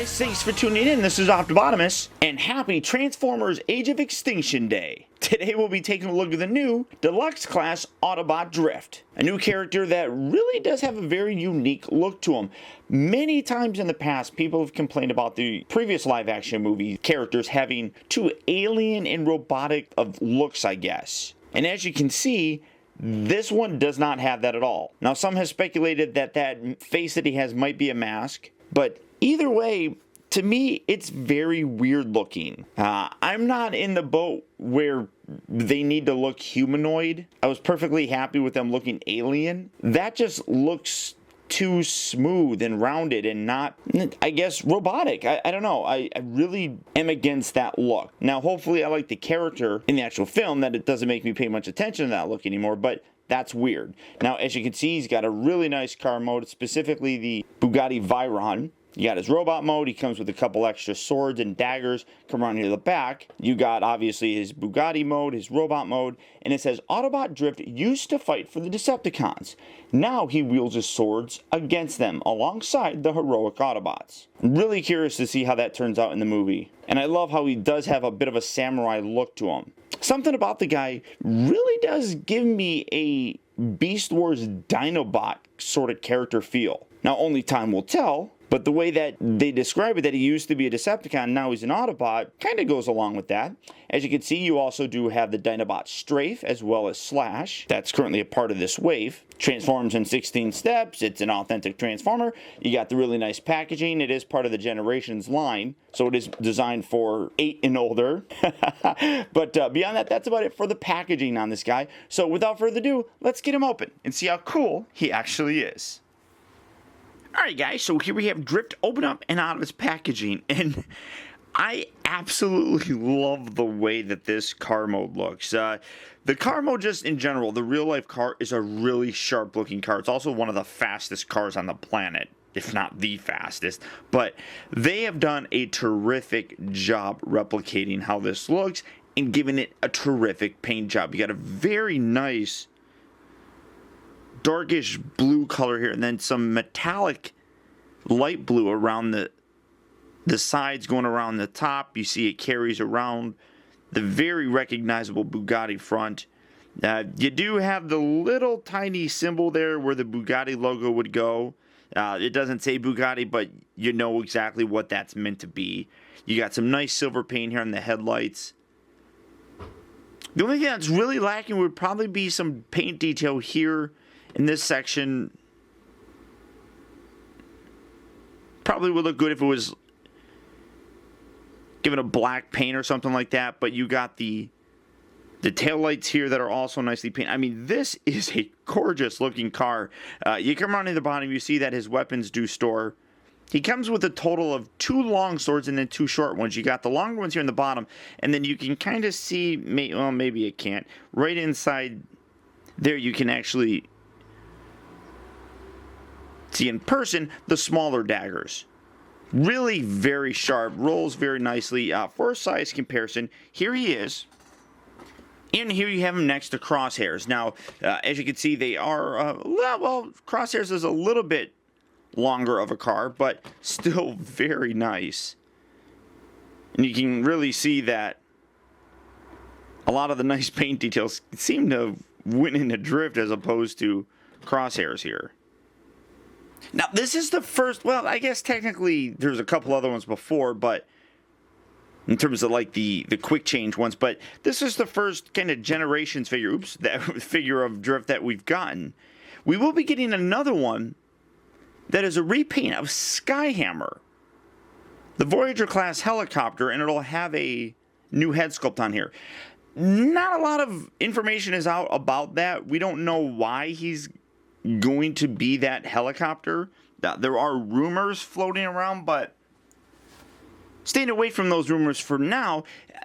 guys, thanks for tuning in. This is Optibotimus, and happy Transformers Age of Extinction Day. Today we'll be taking a look at the new Deluxe class Autobot Drift, a new character that really does have a very unique look to him. Many times in the past, people have complained about the previous live-action movie characters having too alien and robotic of looks, I guess. And as you can see, this one does not have that at all. Now, some have speculated that that face that he has might be a mask, but either way, to me, it's very weird looking. I'm not in the boat where they need to look humanoid. I was perfectly happy with them looking alien. That just looks too smooth and rounded and not, I guess, robotic. I don't know. I really am against that look. Now, hopefully I like the character in the actual film, that it doesn't make me pay much attention to that look anymore, but that's weird. Now, as you can see, he's got a really nice car mode, specifically the Bugatti Veyron. You got his robot mode. He comes with a couple extra swords and daggers. Come around here to the back. You got, obviously, his Bugatti mode, his robot mode, and it says, Autobot Drift used to fight for the Decepticons. Now he wields his swords against them, alongside the heroic Autobots. I'm really curious to see how that turns out in the movie. And I love how he does have a bit of a samurai look to him. Something about the guy really does give me a Beast Wars Dinobot sort of character feel. Now, only time will tell, but the way that they describe it, that he used to be a Decepticon, now he's an Autobot, kind of goes along with that. As you can see, you also do have the Dinobot Strafe, as well as Slash. That's currently a part of this wave. Transforms in 16 steps. It's an authentic Transformer. You got the really nice packaging. It is part of the Generations line, so it is designed for 8 and older. But beyond that, that's about it for the packaging on this guy. So without further ado, let's get him open and see how cool he actually is. Alright guys, so here we have Drift open up and out of its packaging, and I absolutely love the way that this car mode looks. The car mode just in general, the real life car is a really sharp looking car. It's also one of the fastest cars on the planet, if not the fastest, but they have done a terrific job replicating how this looks and giving it a terrific paint job. You got a very nice darkish blue color here, and then some metallic light blue around the sides going around the top. You see it carries around the very recognizable Bugatti front. You do have the little tiny symbol there where the Bugatti logo would go. It doesn't say Bugatti, but you know exactly what that's meant to be. You got some nice silver paint here on the headlights. The only thing that's really lacking would probably be some paint detail here in this section. Probably would look good if it was given a black paint or something like that, but you got the taillights here that are also nicely painted. I mean, this is a gorgeous looking car. You come around to the bottom, you see that his weapons do store. He comes with a total of 2 long swords and then 2 short ones. You got the longer ones here in the bottom, and then you can kind of see, well, maybe it can't. Right inside there, you can actually see in person the smaller daggers. Really very sharp, rolls very nicely. For a size comparison, here he is, and here you have him next to Crosshairs. Now, as you can see, they are, well, Crosshairs is a little bit longer of a car, but still very nice. And you can really see that a lot of the nice paint details seem to win in the Drift as opposed to Crosshairs here. Now, this is the first, well, I guess technically there's a couple other ones before, but in terms of like the quick change ones, but this is the first kind of Generations figure, that figure of Drift that we've gotten. We will be getting another one that is a repaint of Skyhammer, the Voyager class helicopter, and it'll have a new head sculpt on here. Not a lot of information is out about that. We don't know why he's going to be that helicopter. There are rumors floating around, but staying away from those rumors for now.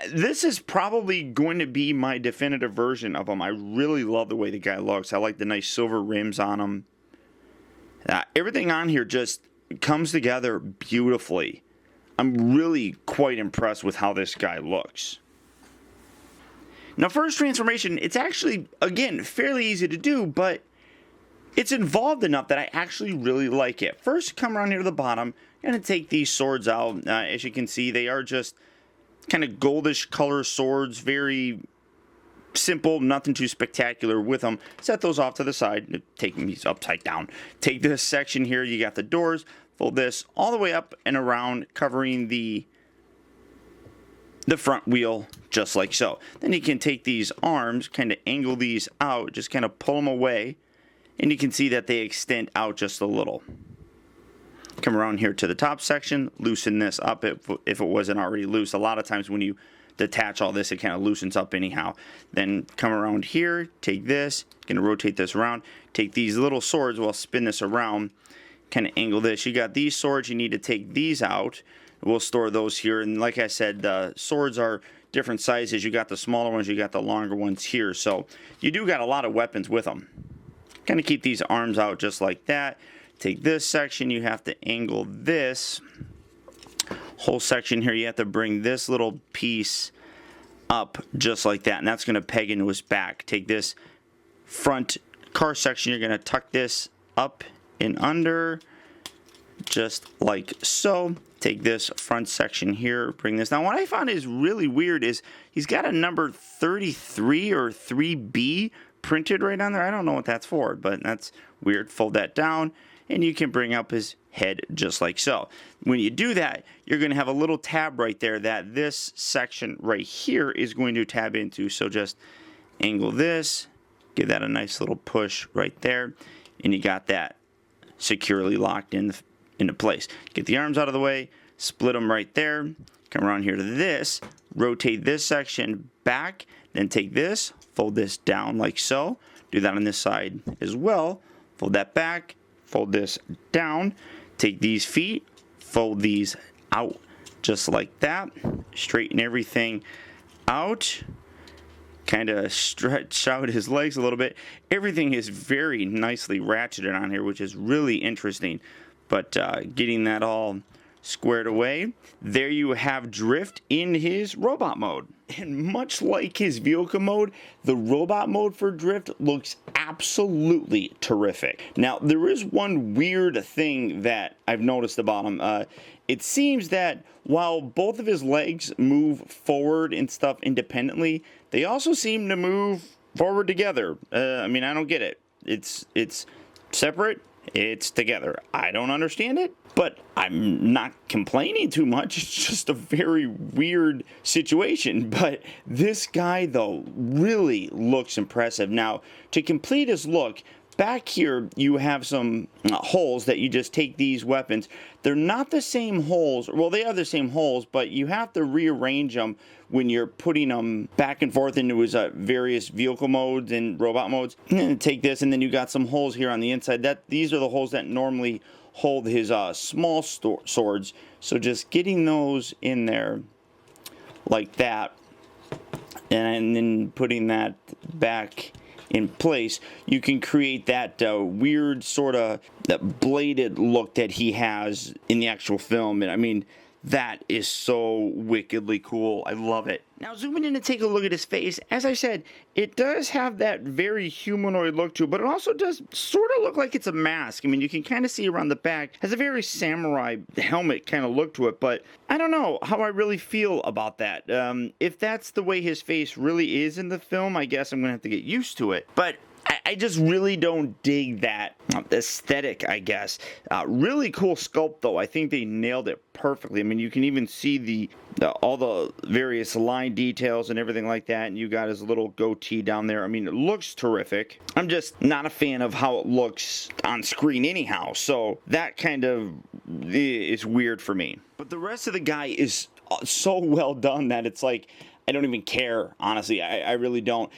This is probably going to be my definitive version of him. I really love the way the guy looks. I like the nice silver rims on him. Everything on here just comes together beautifully. I'm really quite impressed with how this guy looks. Now, first transformation, it's actually, again, fairly easy to do, but it's involved enough that I actually really like it. First, come around here to the bottom. I'm going to take these swords out. As you can see, they are just kind of goldish color swords. Very simple, nothing too spectacular with them. Set those off to the side. Take these upside down. Take this section here. You got the doors. Fold this all the way up and around, covering the front wheel, just like so. Then you can take these arms, kind of angle these out, just kind of pull them away, and you can see that they extend out just a little. Come around here to the top section, loosen this up if it wasn't already loose. A lot of times when you detach all this, it kind of loosens up anyhow. Then come around here, take this, gonna rotate this around, take these little swords, we'll spin this around, kind of angle this. You got these swords, you need to take these out. We'll store those here, and like I said, the swords are different sizes. You got the smaller ones, you got the longer ones here, so you do got a lot of weapons with them. Kind of keep these arms out just like that. Take this section, you have to angle this whole section here. You have to bring this little piece up just like that, and that's going to peg into his back. Take this front car section, you're going to tuck this up and under just like so. Take this front section here, bring this down. What I found is really weird is he's got a number 33 or 3B printed right on there. I don't know what that's for, but that's weird. Fold that down, and you can bring up his head just like so. When you do that, you're going to have a little tab right there that this section right here is going to tab into. So just angle this, give that a nice little push right there, and you got that securely locked into place. Get the arms out of the way, split them right there, come around here to this, rotate this section back, then take this, fold this down like so. Do that on this side as well. Fold that back, fold this down, take these feet, fold these out just like that, straighten everything out, kind of stretch out his legs a little bit. Everything is very nicely ratcheted on here, which is really interesting. But getting that all squared away, there you have Drift in his robot mode. And much like his vehicle mode, the robot mode for Drift looks absolutely terrific. Now, there is one weird thing that I've noticed about him. It seems that while both of his legs move forward and stuff independently, they also seem to move forward together. I mean, I don't get it. It's separate. It's together. I don't understand it, but I'm not complaining too much. It's just a very weird situation. But this guy, though, really looks impressive. Now, to complete his look, back here you have some holes that you just take these weapons. They're not the same holes. Well, they are the same holes, but you have to rearrange them when you're putting them back and forth into his various vehicle modes and robot modes. And then take this, and then you got some holes here on the inside. These are the holes that normally hold his small swords. So just getting those in there like that, and then putting that back in place, you can create that weird sort of that bladed look that he has in the actual film. And I mean, that is so wickedly cool. I love it. Now, zooming in to take a look at his face, as I said, it does have that very humanoid look to it, but it also does sort of look like it's a mask. I mean, you can kind of see around the back, has a very samurai helmet kind of look to it, but I don't know how I really feel about that. If that's the way his face really is in the film, I guess I'm going to have to get used to it. But I just really don't dig that aesthetic, I guess. Really cool sculpt, though. I think they nailed it perfectly. I mean, you can even see all the various line details and everything like that, and you got his little goatee down there. I mean, it looks terrific. I'm just not a fan of how it looks on screen anyhow, so that kind of is weird for me. But the rest of the guy is so well done that it's like, I don't even care, honestly. I really don't.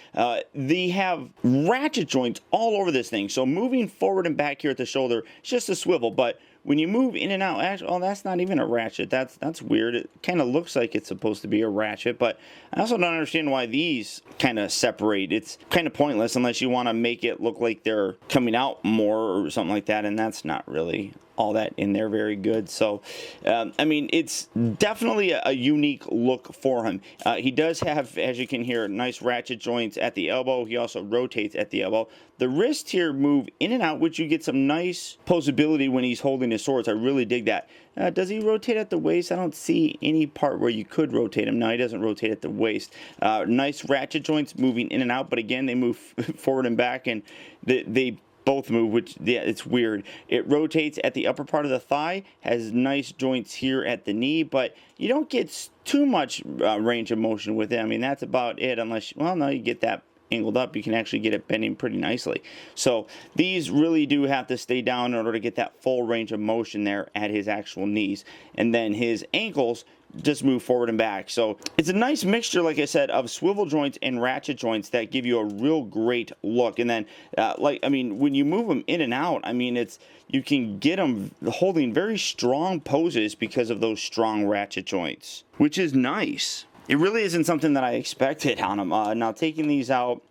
They have ratchet joints all over this thing. So moving forward and back here at the shoulder, it's just a swivel. But when you move in and out, actually, oh, that's not even a ratchet. That's weird. It kind of looks like it's supposed to be a ratchet. But I also don't understand why these kind of separate. It's kind of pointless unless you want to make it look like they're coming out more or something like that. And that's not really all that in there very good. So, I mean, it's definitely a unique look for him. He does have, as you can hear, nice ratchet joints at the elbow. He also rotates at the elbow. The wrists here move in and out, which you get some nice posability when he's holding his swords. I really dig that. Does he rotate at the waist? I don't see any part where you could rotate him. No, he doesn't rotate at the waist. Nice ratchet joints moving in and out, but again, they move forward and back, and they both move, which, yeah, it's weird. It rotates at the upper part of the thigh, has nice joints here at the knee, but you don't get too much range of motion with it. I mean, that's about it, unless, well, no, you get that angled up, you can actually get it bending pretty nicely. So these really do have to stay down in order to get that full range of motion there at his actual knees. And then his ankles just move forward and back. So it's a nice mixture, like I said, of swivel joints and ratchet joints that give you a real great look. And then, I mean, when you move them in and out, I mean, you can get them holding very strong poses because of those strong ratchet joints, which is nice. It really isn't something that I expected on him. Now, taking these out,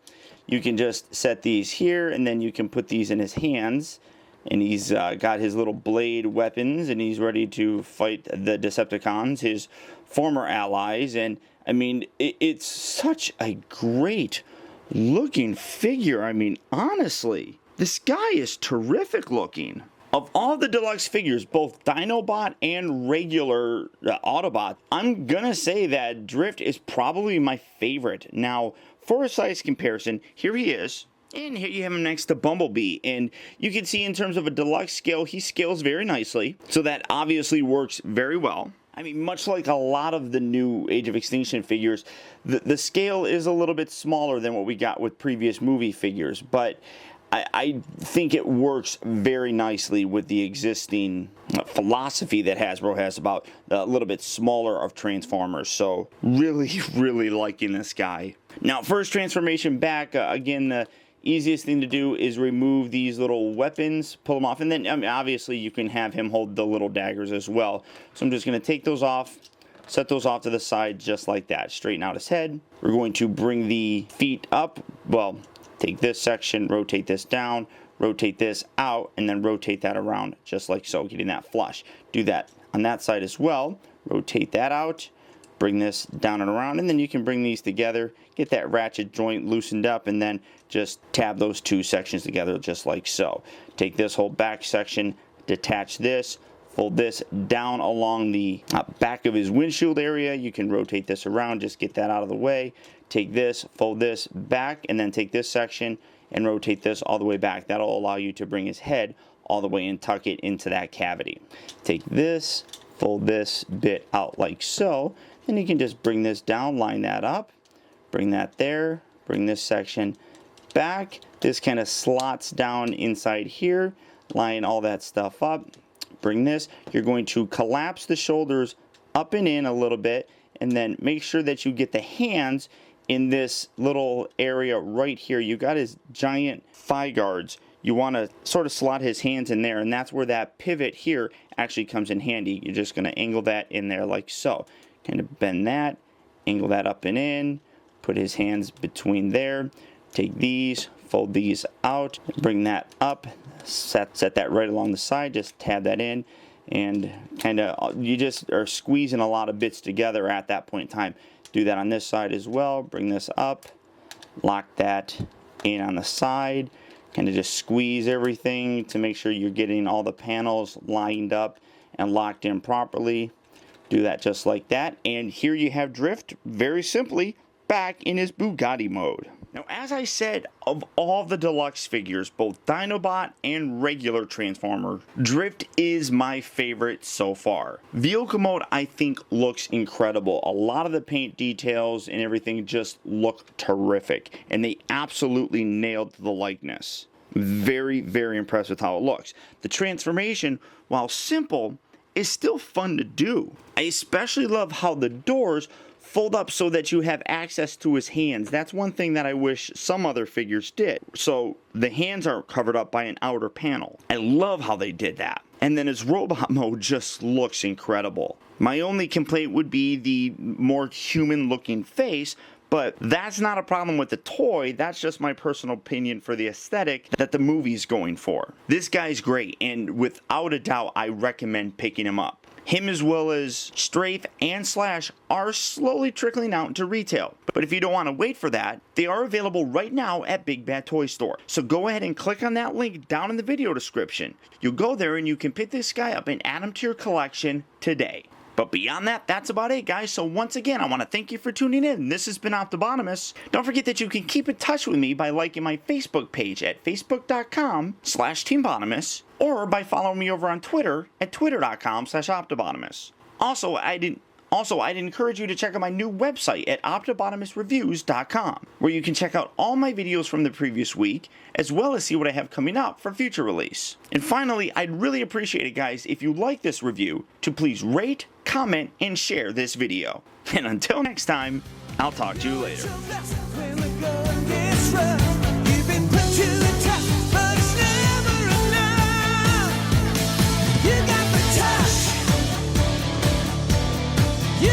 you can just set these here, and then you can put these in his hands. And he's got his little blade weapons, and he's ready to fight the Decepticons, his former allies. And, I mean, it's such a great looking figure. I mean, honestly, this guy is terrific looking. Of all the deluxe figures, both Dinobot and regular Autobot, I'm gonna say that Drift is probably my favorite. Now, for a size comparison, here he is, and here you have him next to Bumblebee, and you can see in terms of a deluxe scale, he scales very nicely, so that obviously works very well. I mean, much like a lot of the new Age of Extinction figures, the scale is a little bit smaller than what we got with previous movie figures, but I think it works very nicely with the existing philosophy that Hasbro has about a little bit smaller of Transformers. So really, really liking this guy. Now, first transformation back, again, the easiest thing to do is remove these little weapons, pull them off, and then, I mean, obviously you can have him hold the little daggers as well. So I'm just going to take those off, set those off to the side just like that, straighten out his head. We're going to bring the feet up, well, take this section, rotate this down, rotate this out, and then rotate that around just like so, getting that flush. Do that on that side as well. Rotate that out, bring this down and around, and then you can bring these together, get that ratchet joint loosened up, and then just tab those two sections together just like so. Take this whole back section, detach this, fold this down along the back of his windshield area. You can rotate this around, just get that out of the way. Take this, fold this back, and then take this section and rotate this all the way back. That'll allow you to bring his head all the way and tuck it into that cavity. Take this, fold this bit out like so, and you can just bring this down, line that up, bring that there, bring this section back. This kind of slots down inside here, line all that stuff up. Bring this, you're going to collapse the shoulders up and in a little bit, and then make sure that you get the hands in this little area right here. You got his giant thigh guards. You want to sort of slot his hands in there, and that's where that pivot here actually comes in handy. You're just going to angle that in there like so. Kind of bend that, angle that up and in, put his hands between there. Take these, fold these out, bring that up, set that right along the side, just tab that in, and kind of, you just are squeezing a lot of bits together at that point in time. Do that on this side as well. Bring this up, lock that in on the side, kind of just squeeze everything to make sure you're getting all the panels lined up and locked in properly. Do that just like that, and here you have Drift, very simply, back in his Bugatti mode. Now, as I said, of all the deluxe figures, both Dinobot and regular Transformer, Drift is my favorite so far. Vehicle mode, I think, looks incredible. A lot of the paint details and everything just look terrific, and they absolutely nailed the likeness. Very, very impressed with how it looks. The transformation, while simple, is still fun to do. I especially love how the doors fold up so that you have access to his hands. That's one thing that I wish some other figures did. So the hands are covered up by an outer panel. I love how they did that. And then his robot mode just looks incredible. My only complaint would be the more human looking face, But that's not a problem with the toy, that's just my personal opinion for the aesthetic that the movie's going for. This guy's great, and without a doubt, I recommend picking him up. Him as well as Strafe and Slash are slowly trickling out into retail. But if you don't want to wait for that, they are available right now at Big Bad Toy Store. So go ahead and click on that link down in the video description. You'll go there and you can pick this guy up and add him to your collection today. But beyond that, that's about it, guys. So once again, I want to thank you for tuning in. This has been Optibotimus. Don't forget that you can keep in touch with me by liking my Facebook page at facebook.com/teambotimus or by following me over on Twitter at twitter.com/optibotimus. Also, I'd encourage you to check out my new website at optibotimusreviews.com, where you can check out all my videos from the previous week, as well as see what I have coming up for future release. And finally, I'd really appreciate it, guys, if you like this review, to please rate, comment, and share this video. And until next time, I'll talk to you later. You